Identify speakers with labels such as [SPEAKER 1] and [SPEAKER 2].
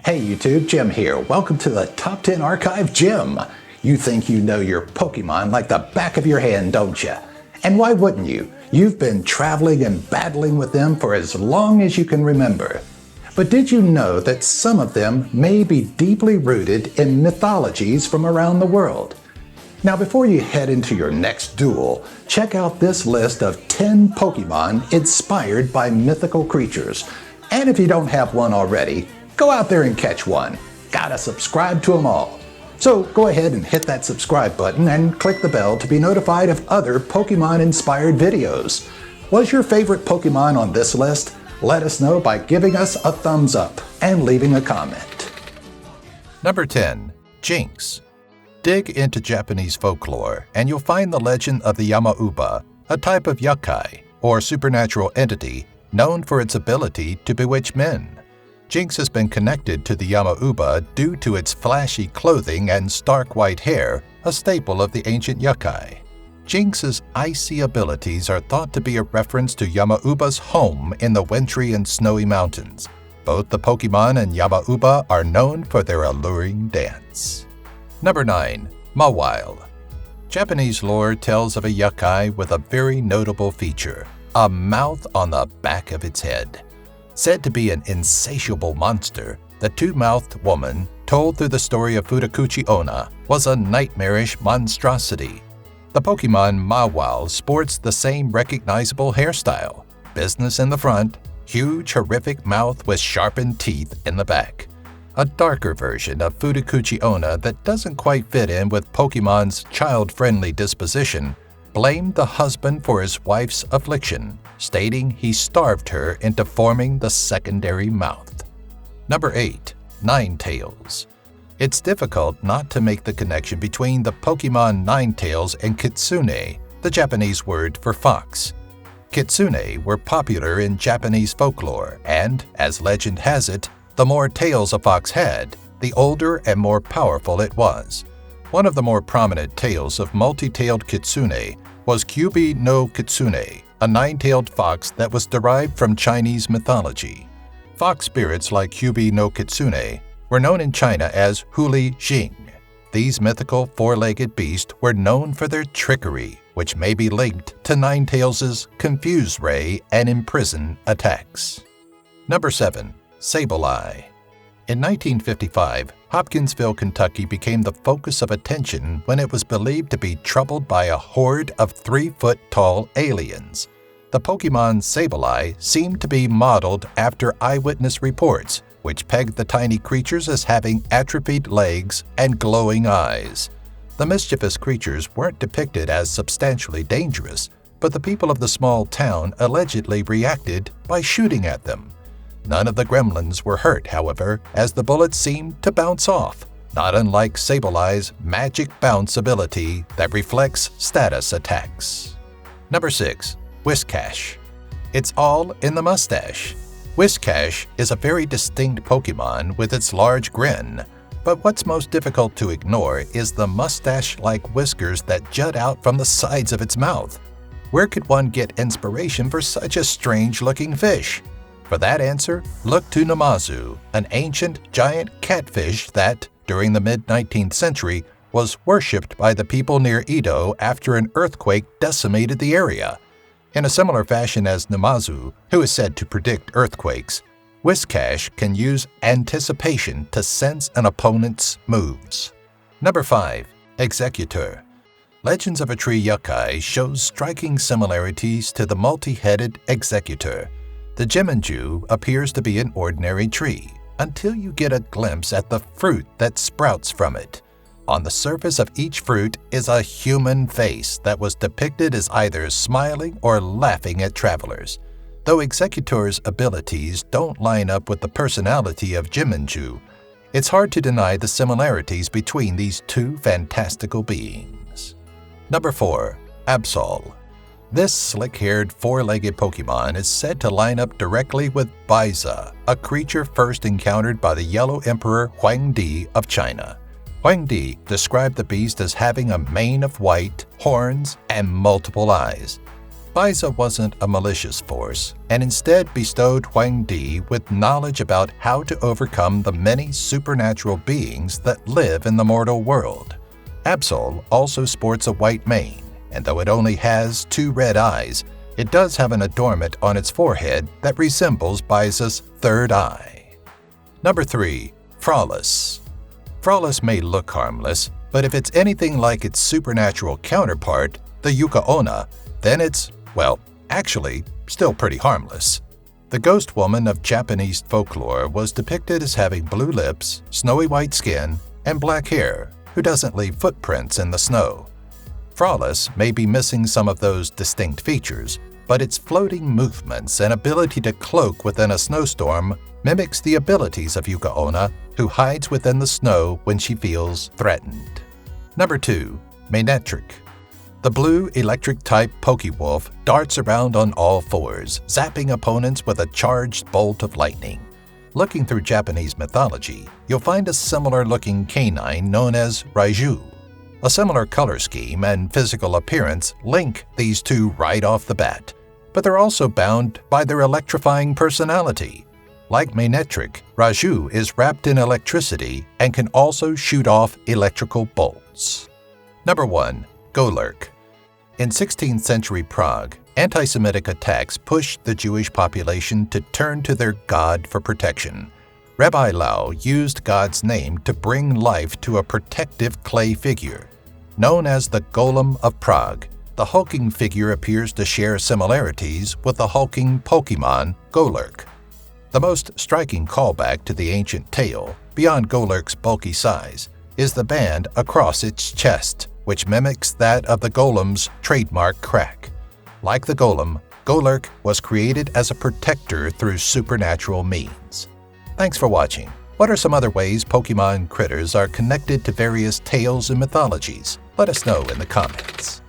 [SPEAKER 1] Hey YouTube, Jim here. Welcome to the Top 10 Archive Jim. You think you know your Pokemon like the back of your hand, don't you? And why wouldn't you? You've been traveling and battling with them for as long as you can remember. But did you know that some of them may be deeply rooted in mythologies from around the world? Now before you head into your next duel, check out this list of 10 Pokemon inspired by mythical creatures. And if you don't have one already, go out there and catch one. Gotta subscribe to them all. So go ahead and hit that subscribe button and click the bell to be notified of other Pokemon-inspired videos. Was your favorite Pokemon on this list? Let us know by giving us a thumbs up and leaving a comment.
[SPEAKER 2] Number 10. Jinx. Dig into Japanese folklore and you'll find the legend of the Yamauba, a type of yokai, or supernatural entity known for its ability to bewitch men. Jinx has been connected to the Yamauba due to its flashy clothing and stark white hair, a staple of the ancient yokai. Jinx's icy abilities are thought to be a reference to Yamauba's home in the wintry and snowy mountains. Both the Pokemon and Yamauba are known for their alluring dance. Number 9. Mawile. Japanese lore tells of a yokai with a very notable feature, a mouth on the back of its head. Said to be an insatiable monster, the two-mouthed woman, told through the story of Futakuchi Onna, was a nightmarish monstrosity. The Pokemon Mawile sports the same recognizable hairstyle, business in the front, huge horrific mouth with sharpened teeth in the back. A darker version of Futakuchi Onna that doesn't quite fit in with Pokemon's child-friendly disposition blamed the husband for his wife's affliction, stating he starved her into forming the secondary mouth. Number 8. Ninetales. It's difficult not to make the connection between the Pokemon Ninetales and Kitsune, the Japanese word for fox. Kitsune were popular in Japanese folklore, and, as legend has it, the more tails a fox had, the older and more powerful it was. One of the more prominent tales of multi-tailed kitsune was Kyubi no Kitsune, a nine-tailed fox that was derived from Chinese mythology. Fox spirits like Kyubi no Kitsune were known in China as Huli Jing. These mythical four-legged beasts were known for their trickery, which may be linked to Ninetales' Confuse Ray and Imprison attacks. Number 7. Sableye. In 1955, Hopkinsville, Kentucky became the focus of attention when it was believed to be troubled by a horde of 3-foot-tall aliens. The Pokemon Sableye seemed to be modeled after eyewitness reports, which pegged the tiny creatures as having atrophied legs and glowing eyes. The mischievous creatures weren't depicted as substantially dangerous, but the people of the small town allegedly reacted by shooting at them. None of the gremlins were hurt, however, as the bullets seemed to bounce off, not unlike Sableye's magic bounce ability that reflects status attacks. Number 6. Whiscash. It's all in the mustache. Whiscash is a very distinct Pokemon with its large grin, but what's most difficult to ignore is the mustache-like whiskers that jut out from the sides of its mouth. Where could one get inspiration for such a strange-looking fish? For that answer, look to Namazu, an ancient giant catfish that, during the mid-19th century, was worshipped by the people near Edo after an earthquake decimated the area. In a similar fashion as Namazu, who is said to predict earthquakes, Whiscash can use anticipation to sense an opponent's moves. Number 5. Executor. Legends of a Tree yokai shows striking similarities to the multi-headed Executor. The Jiminju appears to be an ordinary tree, until you get a glimpse at the fruit that sprouts from it. On the surface of each fruit is a human face that was depicted as either smiling or laughing at travelers. Though Executor's abilities don't line up with the personality of Jiminju, it's hard to deny the similarities between these two fantastical beings. Number 4. Absol. This slick-haired, four-legged Pokemon is said to line up directly with Baiza, a creature first encountered by the Yellow Emperor Huangdi of China. Huangdi described the beast as having a mane of white, horns, and multiple eyes. Baiza wasn't a malicious force, and instead bestowed Huang Di with knowledge about how to overcome the many supernatural beings that live in the mortal world. Absol also sports a white mane, and though it only has 2 red eyes, it does have an adornment on its forehead that resembles Baiza's third eye. Number 3. Frolus. Frolus may look harmless, but if it's anything like its supernatural counterpart, the Yuka-onna, then it's, well, actually, still pretty harmless. The ghost woman of Japanese folklore was depicted as having blue lips, snowy white skin, and black hair, who doesn't leave footprints in the snow. Frolus may be missing some of those distinct features, but its floating movements and ability to cloak within a snowstorm mimics the abilities of Yuka-onna, who hides within the snow when she feels threatened. Number 2. Ettrick. The blue electric-type Pokewolf darts around on all fours, zapping opponents with a charged bolt of lightning. Looking through Japanese mythology, you'll find a similar-looking canine known as Raiju. A similar color scheme and physical appearance link these two right off the bat, but they're also bound by their electrifying personality. Like Ettrick, Raiju is wrapped in electricity and can also shoot off electrical bolts. Number 1. Golem. In 16th century Prague, anti-Semitic attacks pushed the Jewish population to turn to their god for protection. Rabbi Lau used God's name to bring life to a protective clay figure. Known as the Golem of Prague, the hulking figure appears to share similarities with the hulking Pokemon Golem. The most striking callback to the ancient tale, beyond Golerk's bulky size, is the band across its chest, which mimics that of the Golem's trademark crack. Like the Golem, Golem was created as a protector through supernatural means. Thanks for watching. What are some other ways Pokemon critters are connected to various tales and mythologies? Let us know in the comments.